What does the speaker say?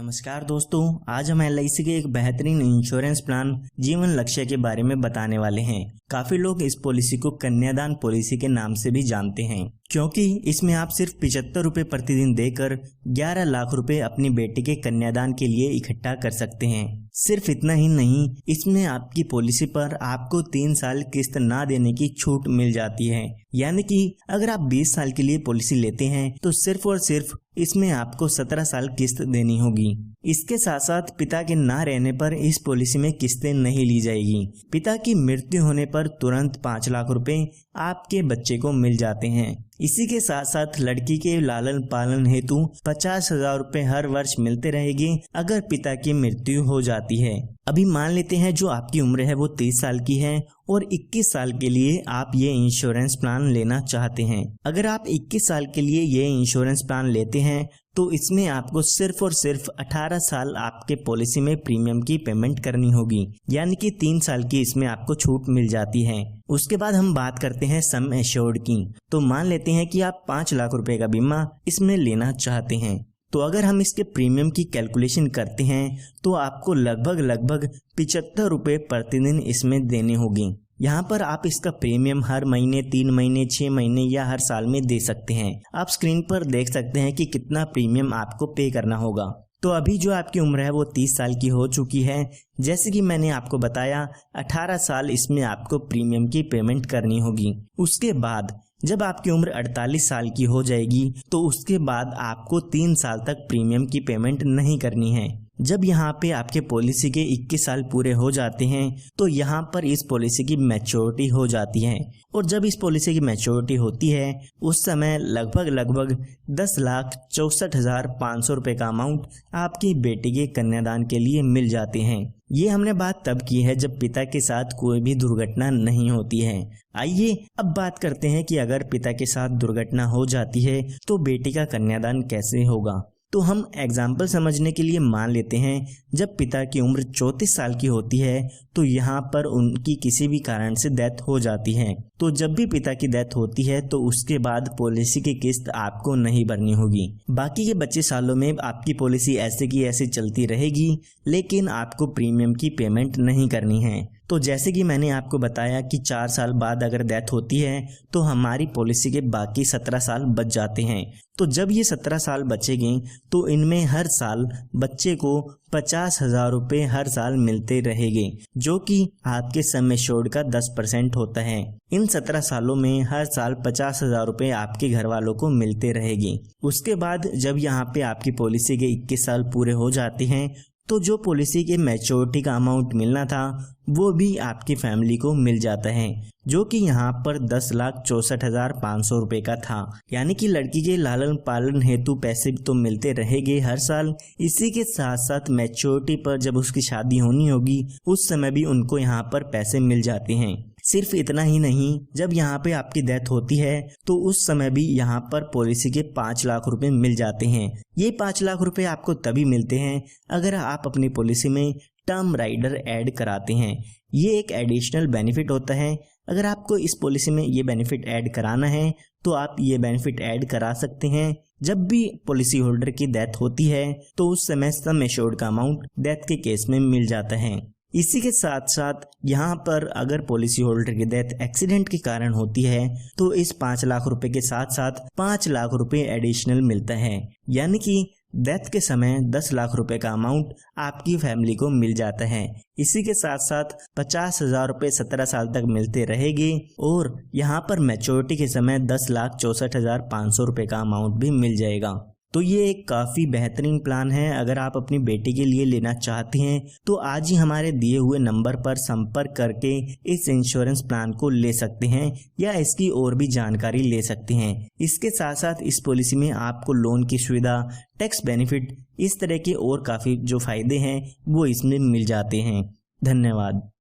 नमस्कार दोस्तों, आज हम LIC के एक बेहतरीन इंश्योरेंस प्लान जीवन लक्ष्य के बारे में बताने वाले हैं। काफी लोग इस पॉलिसी को कन्यादान पॉलिसी के नाम से भी जानते हैं, क्योंकि इसमें आप सिर्फ 75 रुपए प्रतिदिन देकर 11 लाख रुपए अपनी बेटी के कन्यादान के लिए इकट्ठा कर सकते हैं। सिर्फ इतना ही नहीं, इसमें आपकी पॉलिसी पर आपको 3 साल किस्त ना देने की छूट मिल जाती है। यानी कि अगर आप 20 साल के लिए पॉलिसी लेते हैं तो सिर्फ और सिर्फ इसमें आपको 17 साल किस्त देनी होगी। इसके साथ साथ पिता के ना रहने पर इस पॉलिसी में किस्तें नहीं ली जाएगी। पिता की मृत्यु होने पर तुरंत 5 लाख रुपए आपके बच्चे को मिल जाते हैं। इसी के साथ साथ लड़की के लालन पालन हेतु 50,000 रुपए हर वर्ष मिलते रहेंगे अगर पिता की मृत्यु हो जाती है। अभी मान लेते हैं जो आपकी उम्र है वो 30 साल की है और 21 साल के लिए आप ये इंश्योरेंस प्लान लेना चाहते हैं। अगर आप 21 साल के लिए ये इंश्योरेंस प्लान लेते हैं तो इसमें आपको सिर्फ और सिर्फ 18 साल आपके पॉलिसी में प्रीमियम की पेमेंट करनी होगी, यानी कि 3 साल की इसमें आपको छूट मिल जाती है। उसके बाद हम बात करते हैं सम एश्योर्ड की। तो मान लेते हैं कि आप 5 लाख रुपए का बीमा इसमें लेना चाहते हैं। तो अगर हम इसके प्रीमियम की कैलकुलेशन करते हैं तो आपको लगभग 75 रुपए प्रतिदिन इसमें देने होंगे। यहाँ पर आप इसका प्रीमियम हर महीने, 3 महीने, 6 महीने या हर साल में दे सकते हैं। आप स्क्रीन पर देख सकते हैं कि कितना प्रीमियम आपको पे करना होगा। तो अभी जो आपकी उम्र है वो 30 साल की हो चुकी है। जैसे कि मैंने आपको बताया, 18 साल इसमें आपको प्रीमियम की पेमेंट करनी होगी। उसके बाद जब आपकी उम्र 48 साल की हो जाएगी तो उसके बाद आपको 3 साल तक प्रीमियम की पेमेंट नहीं करनी है। जब यहाँ पे आपके पॉलिसी के 21 साल पूरे हो जाते हैं तो यहाँ पर इस पॉलिसी की मैच्योरिटी हो जाती है, और जब इस पॉलिसी की मैच्योरिटी होती है उस समय लगभग 10,64,500 रुपए का अमाउंट आपकी बेटी के कन्यादान के लिए मिल जाते हैं। ये हमने बात तब की है जब पिता के साथ कोई भी दुर्घटना नहीं होती है। आइए अब बात करते हैं कि अगर पिता के साथ दुर्घटना हो जाती है तो बेटी का कन्यादान कैसे होगा। तो हम एग्जाम्पल समझने के लिए मान लेते हैं जब पिता की उम्र 34 साल की होती है तो यहाँ पर उनकी किसी भी कारण से डेथ हो जाती है। तो जब भी पिता की डेथ होती है तो उसके बाद पॉलिसी की किस्त आपको नहीं भरनी होगी। बाकी के बचे सालों में आपकी पॉलिसी ऐसे की ऐसे चलती रहेगी, लेकिन आपको प्रीमियम की पेमेंट नहीं करनी है। तो जैसे कि मैंने आपको बताया कि 4 साल बाद अगर डेथ होती है तो हमारी पॉलिसी के बाकी 17 साल बच जाते हैं। तो जब ये 17 साल बचेंगे तो इनमें हर साल बच्चे को 50,000 रुपए हर साल मिलते रहेंगे, जो कि आपके सम एश्योर्ड का 10% होता है। इन 17 सालों में हर साल 50,000 रुपए आपके घर वालों को मिलते रहेंगे। उसके बाद जब यहाँ पे आपकी पॉलिसी के 21 साल पूरे हो जाते हैं तो जो पॉलिसी के मैच्योरिटी का अमाउंट मिलना था वो भी आपकी फैमिली को मिल जाता है, जो कि यहाँ पर 10,64,500 रुपए का था। यानी कि लड़की के लालन पालन हेतु पैसे तो मिलते रहेंगे हर साल। इसी के साथ साथ मैच्योरिटी पर जब उसकी शादी होनी होगी उस समय भी उनको यहाँ पर पैसे मिल जाते हैं। सिर्फ इतना ही नहीं, जब यहाँ पे आपकी डेथ होती है तो उस समय भी यहाँ पर पॉलिसी के 5 लाख रुपए मिल जाते हैं। ये 5 लाख रुपए आपको तभी मिलते हैं अगर आप अपनी पॉलिसी में टर्म राइडर ऐड कराते हैं। ये एक एडिशनल बेनिफिट होता है। अगर आपको इस पॉलिसी में ये बेनिफिट ऐड कराना है तो आप ये बेनिफिट ऐड करा सकते हैं। जब भी पॉलिसी होल्डर की डेथ होती है तो उस समय सम एश्योर्ड का अमाउंट डेथ के केस में मिल जाता है। इसी के साथ साथ यहाँ पर अगर पॉलिसी होल्डर की डेथ एक्सीडेंट के कारण होती है तो इस 5 लाख रुपए के साथ साथ 5 लाख रुपए एडिशनल मिलता है। यानी कि डेथ के समय 10 लाख रुपए का अमाउंट आपकी फैमिली को मिल जाता है। इसी के साथ साथ 50,000 रुपए 17 साल तक मिलते रहेंगे, और यहाँ पर मैच्योरिटी के समय 10,64,500 रुपए का अमाउंट भी मिल जाएगा। तो ये एक काफ़ी बेहतरीन प्लान है। अगर आप अपनी बेटी के लिए लेना चाहते हैं तो आज ही हमारे दिए हुए नंबर पर संपर्क करके इस इंश्योरेंस प्लान को ले सकते हैं या इसकी और भी जानकारी ले सकते हैं। इसके साथ साथ इस पॉलिसी में आपको लोन की सुविधा, टैक्स बेनिफिट, इस तरह के और काफ़ी जो फायदे हैं वो इसमें मिल जाते हैं। धन्यवाद।